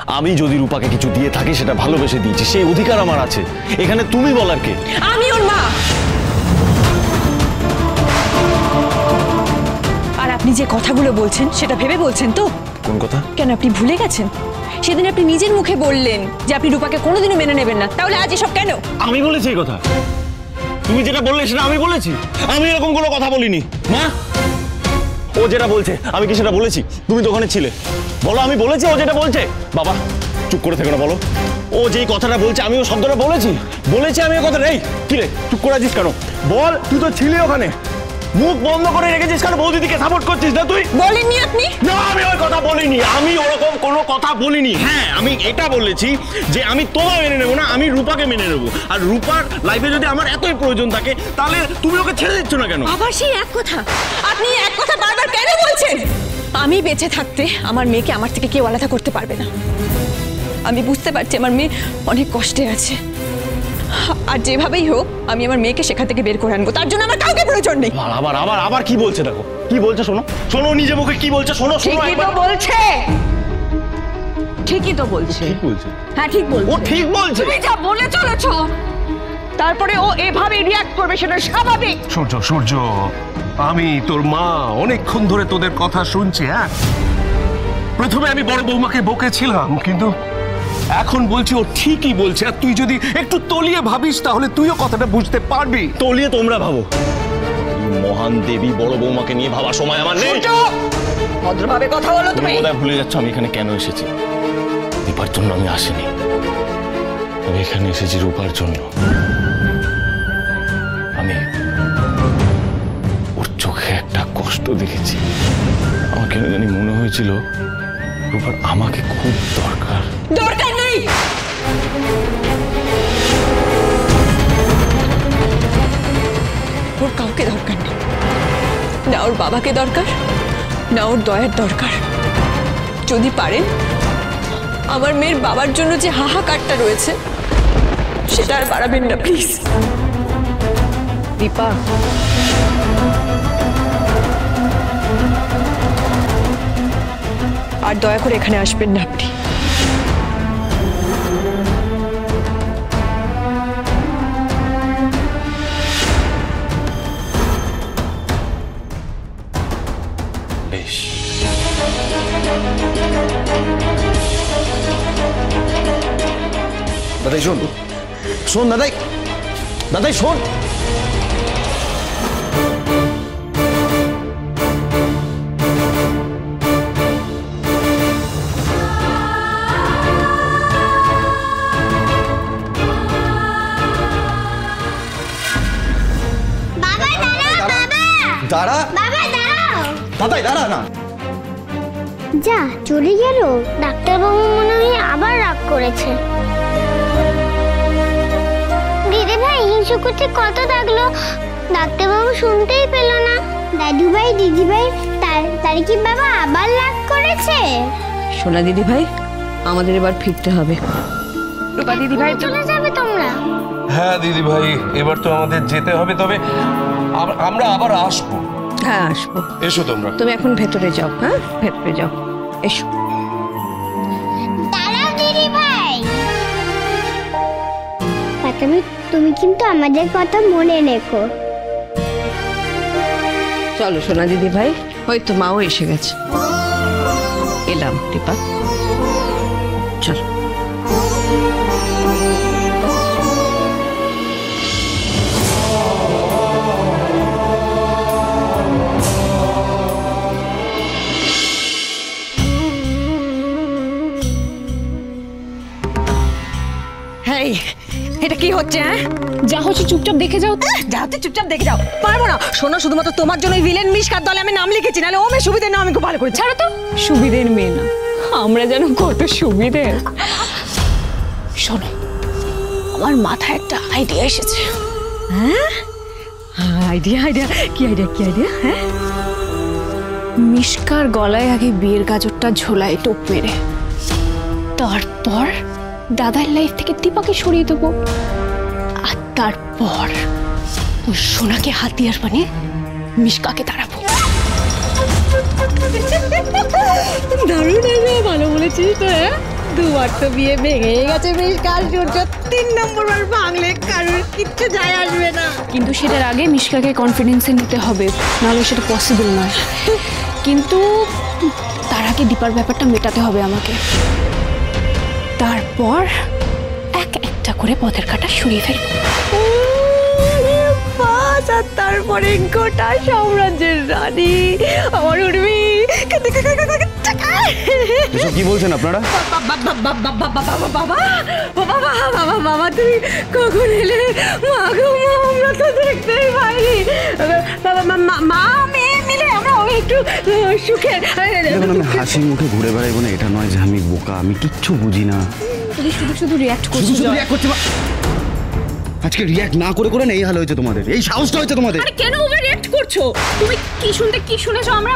আমি যদি রূপাকে কিছু দিয়ে থাকি সেটা ভালোবেসে দিয়েছি, সেই অধিকার আমার আছে। এখানে তুমি বলার কে? আমি ওর মা। আর আপনি যে কথাগুলো বলছেন সেটা ভেবে বলছেন তো? কোন কথা? কেন আপনি ভুলে গেছেন সেদিন আপনি নিজের মুখে বললেন যে আপনি রূপাকে কোনোদিনও মেনে নেবেন না, তাহলে আজ এসব কেন? আমি বলেছি এই কথা? তুমি যেটা বললে সেটা আমি বলেছি? আমি এরকম কোনো কথা বলিনি মা। ও যেটা বলছে আমি কি সেটা বলেছি? তুমি তো ওখানে ছিলে, বলো আমি বলেছি ও যেটা বলছে? বাবা চুপ করে থেকো না, বলো ও যেই কথাটা বলছে আমি ও শব্দটা বলেছি? বলেছি আমি ও কথা নেই? কি রে চুপ করে আছিস কেন? বল, তুই তো ছিলি ওখানে, মুখ বন্ধ করে রেখেছিস কেন? বৌদিদিকে সাপোর্ট করছিস না তুই? বলেননি আপনি? না আমি ওই কথা বলিনি, আমি ওরকম কোনো কথা বলিনি। হ্যাঁ আমি এটা বলেছি যে আমি তোমায় মেনে নেবো না, আমি রূপাকে মেনে নেবো। আর রূপার লাইফে যদি আমার এতই প্রয়োজন থাকে তাহলে তুমি ওকে ছেড়ে দিচ্ছ না কেন? আবার সেই এক কথা, আপনি এক কথা বারবার কেন বলছেন? আমি বেঁচে থাকতে আমার মেয়েকে আমার থেকে কেউ আলাদা করতে পারবে না। আমি বুঝতে পারছি আমার মেয়ে অনেক কষ্টে আছে, আর যেভাবেই হোক আমি আমার মেয়েকে সেখান থেকে বের করে আনবো, তার জন্য আমার কাউকে প্রয়োজন নেই। আবার আবার আবার কি বলছে দেখো, কি বলছে শোনো, শোনো নিজে মুখে কি বলছে শোনো। ঠিকই তো বলছে, ঠিকই তো বলছে। ঠিক বলছে? হ্যাঁ ঠিক বলছে। ও ঠিক বলছে। তুমি যা বলে চলেছো তারপরে ও এভাবে রিঅ্যাক্ট করবে সেটা স্বাভাবিক। সূর্য সূর্য, আমি তোর মা অনেকক্ষণ ধরে তোদের কথা শুনছি। হ্যাঁ, প্রথমে আমি বড় বৌমাকে বকেছিলাম, কিন্তু এখন বলছি ও ঠিকই বলছে। আর তুই যদি একটু তলিয়ে ভাবিস তাহলে তুইও কথাটা বুঝতে পারবি। তলিয়ে তোমরা ভাবো, মহান দেবী বড় বৌমাকে নিয়ে ভাবার সময় আমার নেই। ভদ্রভাবে কথা বলো তুমি বোধহয় ভুলে যাচ্ছ আমি এখানে কেন এসেছি। দীপার জন্য আমি আসিনি, আমি এখানে এসেছি রূপার জন্য। আমি ওর চোখে একটা কষ্ট দেখেছি, আমার কেন জানি মনে হয়েছিল রূপার আমাকে খুব দরকার। দরকার নেই, ওর কাউকে দরকার নেই, না ওর বাবাকে দরকার, না ওর দয়ার দরকার। যদি পারেন আমার মেয়ের বাবার জন্য যে হাহাকারটা রয়েছে সেটা আর বাড়াবেন না প্লিজ। দীপা, আর দয়া করে এখানে আসবেন না আপনি। বেশ, দাদাই শোন, শোন দাদাই, দাদাই শোন। দাঁড়া দাদাই, দাঁড়া না। যা চলে গেল, ডাক্তারবাবু মনে হয় আবার রাগ করেছে। দিদি ভাই হিংসা করতে কত ডাকলো, ডাক্তারবাবু শুনতেই পেল না। দাদু ভাই দিদি ভাই তার কি বাবা আবার রাগ করেছে? সোনা দিদি ভাই, আমাদের এবার ফিরতে হবে। রূপা দিদি ভাই চলে যাবে তোমরা? হ্যাঁ দিদি ভাই, এবার তো আমাদের যেতে হবে, তবে আমরা আবার আসবো। হ্যাঁ আসবো। এসো তোমরা। তুমি এখন ভেতরে যাও। হ্যাঁ ভেতরে যাও, এসো। দাঁড়াও দিদি ভাই, তুমি কিন্তু আমাদের কথা মনে রেখো। চলো সোনা দিদি ভাই, ওই তো মাও এসে গেছে। এলাম দীপা, চল। এটা কি হচ্ছে? হ্যাঁ যা হচ্ছে চুপচাপ দেখে যাও। যা হচ্ছে চুপচাপ দেখে যাও। পারবো না শোনো, শুধুমাত্র তোমার জন্য ভিলেন মিশকার দলে আমি নাম লিখেছি, নাহলে ও মেয়ে সুবিধের না আমি খুব ভালো করে। ছাড়ো তো, সুবিধের মেয়ে না আমরা, যেন কত সুবিধের। শোনো, আমার মাথায় একটা আইডিয়া এসেছে। হ্যাঁ আইডিয়া? আইডিয়া কি? আইডিয়া কি? আইডিয়া? হ্যাঁ, মিশকার গলায় আগে বিয়ের গাজরটা ঝোলায় টোপ মেরে, তারপর দাদার লাইফ থেকে দীপাকে সরিয়ে দেবো, আর তারপর ওই সোনাকে হাতিয়ার বানিয়ে মিশকাকে তাড়াবো। দারুণ, ভালো বলেছিস তো। হ্যাঁ দুবার তো বিয়ে ভেঙে গেছে বেশ কাল সূর্য 3 নম্বর বার ভাঙলে কারোর কিচ্ছু যায় আসবে না। কিন্তু সেটার আগে মিশকাকে কনফিডেন্সে নিতে হবে, নাহলে সেটা পসিবল নয়। কিন্তু তার আগে দীপার ব্যাপারটা মেটাতে হবে আমাকে, তারপর একটা করে পথের কাঁটা সরিয়ে ফেলবো। আর তারপরে গোটা সাম্রাজ্যের রানী আমার উঠবি। এসব কি বলছেন আপনারা? বাবা তুমি কখন এলে? মা গো মা, আমরা তো দেখতেই পাইনি। মা মেয়ে মিলে আমরা একটু সুখে। দেখুন, আমি হাসি মুখে ঘুরে বেড়াইবো না এটা নয় যে আমি বোকা, আমি কিচ্ছু বুঝি না। তুমি শুধু শুধু রিয়াক্ট করছো। আজকে রিয়াক্ট না করে করে এই হাল হয়েছে তোমাদের, এই সাহসটা হয়েছে তোমাদের। আরে কেন ওভার রিয়াক্ট করছো? তুমি কি শুনতে কি শুনেছো? আমরা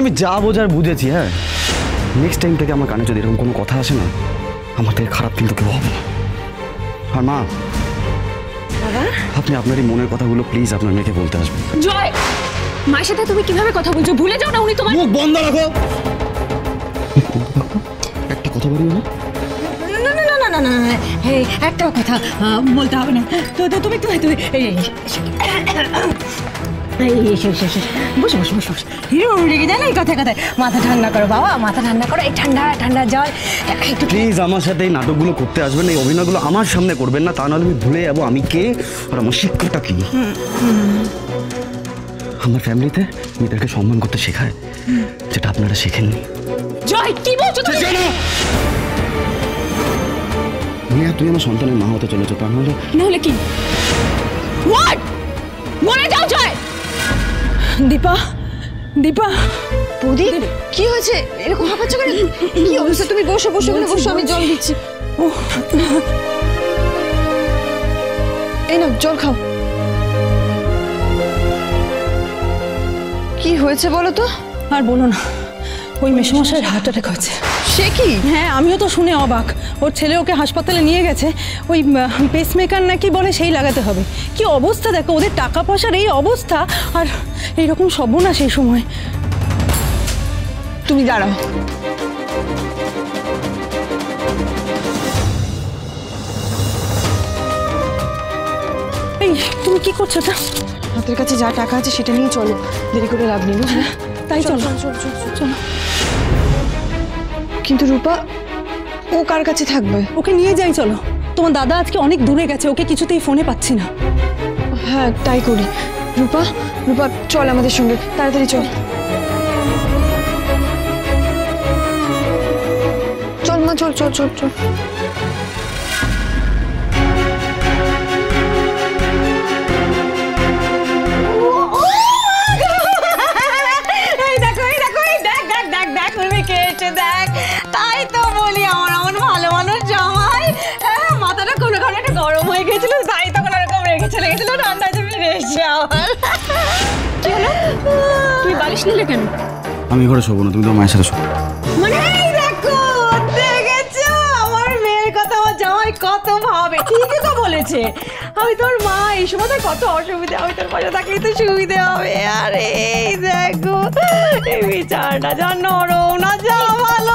আমি যা বোঝার বুঝেছি। হ্যাঁ, নেক্সট টাইম থেকে আমার কানে যদি এরকম কোনো কথা আসে না, আমার থেকে খারাপ কিন্তু কেউ হবে না। আর মা, আপনি আপনার এই মনের কথাগুলো প্লিজ আপনার মেয়েকে বলতে আসবেন। জয়, মায়ের সাথে তুমি কিভাবে কথা বলছো? ভুলে যাও না উনি তোমার। মুখ বন্ধ রাখো, একটা কথা বলি না। না একটা কথা বলতে হবে না। তো তুমি তুমি তুমি বসে বসে বসে বসে রেগে যায় না এই কথায় কথায়। মাথা ঠান্ডা করো বাবা, মাথা ঠান্ডা করো। এই ঠান্ডা ঠান্ডা জল একটু প্লিজ আমার সাথে এই নাটকগুলো করতে আসবেন, এই অভিনয়গুলো আমার সামনে করবেন না, তা নাহলে আমি ভুলে যাবো আমি কে আর আমার শিক্ষাটা কি। আমার ফ্যামিলিতে মেয়েদেরকে সম্মান করতে শেখায়, যেটা আপনারা শেখেননি। জয়, কি বলছো তুমি? তুই আমার সন্তানের মা হতে চলেছো, তা নাহলে নাহলে কি? হোয়াট? মরে যাও জয়। দীপা, দীপা বৌদি কি হয়েছে? এরকম হাঁপাচ্ছ কেন? কি অবস্থা? তুমি বসো বসো বসো, আমি জল দিচ্ছি। এই নাও জল খাও। কি হয়েছে বলো তো? আর বলো না, ওই মেসোমশাইয়ের হার্ট অ্যাটাক হয়েছে। সে কি? হ্যাঁ, আমিও তো শুনে অবাক। ওর ছেলে ওকে হাসপাতালে নিয়ে গেছে, ওই পেসমেকার নাকি বলে সেই লাগাতে হবে। কি অবস্থা দেখো, ওদের টাকা পয়সার এই অবস্থা, আর এইরকম সর্বনাশ সেই সময়। তুমি দাঁড়াও। এই তুমি কি করছো? তা হাতের কাছে যা টাকা আছে সেটা নিয়ে চলো, দেরি করে লাভ নেই বুঝলে? তাই চলো চলো। কিন্তু রূপা ও কার কাছে থাকবে? ওকে নিয়ে যাই চলো। তোমার দাদা আজকে অনেক দূরে গেছে, ওকে কিছুতেই ফোনে পাচ্ছি না। হ্যাঁ তাই করি। রূপা রূপা চল আমাদের সঙ্গে, তাড়াতাড়ি চল। চল মা, চল চল চল চল। তাই তো বলি আমার এমন ভালো মানুষ জামাই। মাথাটা কোনো কারণে একটা গরম হয়ে গেছিল, তাই তখন এরকম রেখে চলে গেছিল, ঠান্ডা জমে রেখেছে আমার। তুই বালিশ নিলে কেন? আমি ঘরে শোবো না, তুমি তো মায়ের সাথে শোবো। মানে এই দেখো, দেখেছো আমার মেয়ের কথা আমার জামাই কত ভাবে। ঠিকই তো বলেছে, আমি তোর মা, এই সময় কত অসুবিধা, আমি তোর পাশে থাকলেই তো সুবিধে হবে। আর এই দেখো এই বিচারটা যা নরম না, যা ভালো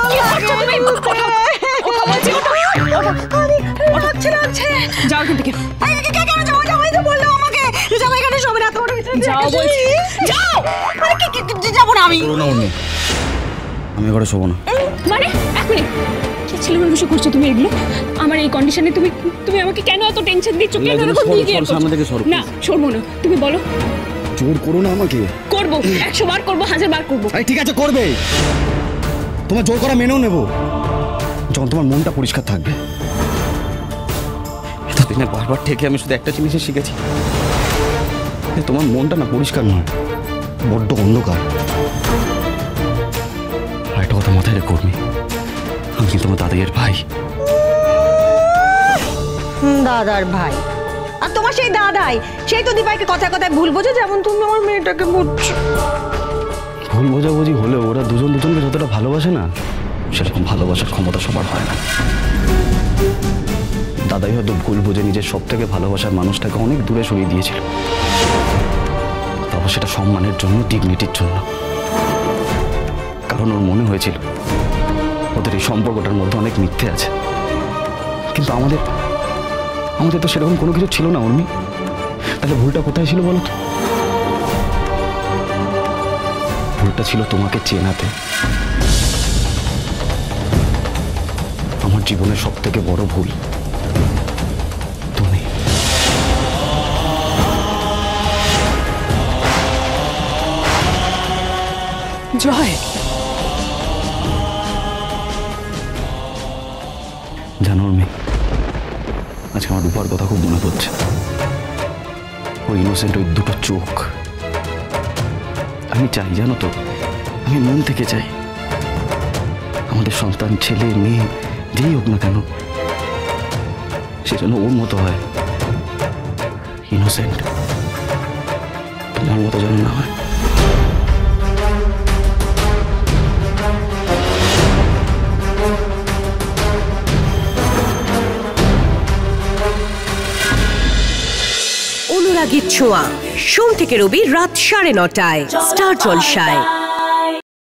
যাও এখান থেকে। জামাই তো বললো আমাকে জামাই এখানে শোবে না, তোমার যাও বলছি, যাও। আরে কি যাবো না আমি? আমি ঘরে শোবো না। মানে এক মিনিট, কি ছিল বসে করছো তুমি এগুলো? আমার এই কন্ডিশনে তুমি তুমি আমাকে কেন এত টেনশন দিচ্ছ? কেন এরকম বিহেভ করছো? না সরবো না, তুমি বলো। জোর করো না আমাকে। করবো, 100 বার করবো, 1000 বার করবো। ঠিক আছে করবে, তোমার জোর করা মেনেও নেবো যখন তোমার মনটা পরিষ্কার থাকবে। এতদিনে বারবার থেকে আমি শুধু একটা জিনিসই শিখেছি, তোমার মনটা না পরিষ্কার নয়, বড্ড অন্ধকার। আর একটা কথা মাথায় রেখো, আমি কিন্তু তোমার দাদাইয়ের ভাই। দাদার ভাই? আর তোমার সেই দাদাই, সেই তো দীপাইকে কথায় কথায় ভুল বোঝো, যেমন তুমি আমার মেয়েটাকে বুঝছো। ভুল বোঝাবুঝি হলেও ওরা দুজন দুজনকে যতটা ভালোবাসে না, সেরকম ভালোবাসার ক্ষমতা সবার হয় না। দাদাই হয়তো ভুল বুঝে নিজের সব থেকে ভালোবাসার মানুষটাকে অনেক দূরে সরিয়ে দিয়েছিল, তবে সেটা সম্মানের জন্য, ডিগনিটির জন্য। কারণ ওর মনে হয়েছিল ওদের আমাদের এই সম্পর্কটার মধ্যে অনেক মিথ্যে আছে, কিন্তু আমাদের আমাদের তো সেরকম কোনো কিছু ছিল না উর্মি। তাহলে ভুলটা কোথায় ছিল বলো তো? ভুলটা ছিল তোমাকে চেনাতে। আমার জীবনের সব থেকে বড় ভুল তুমি। জয়, জানো উর্মি, আজকে আমার রূপার কথা খুব মনে পড়ছে। ওই ইনোসেন্ট ওই দুটো চোখ। আমি চাই, জানো তো, আমি মন থেকে চাই আমাদের সন্তান, ছেলে মেয়ে যেই হোক না কেন, সেজন্য ওর মতো হয়, ইনোসেন্ট। তোমার মতো যেন না হয়। অনুরাগীর ছোঁয়া, সোম থেকে রবি রাত 9:30টায় স্টার জলসায়।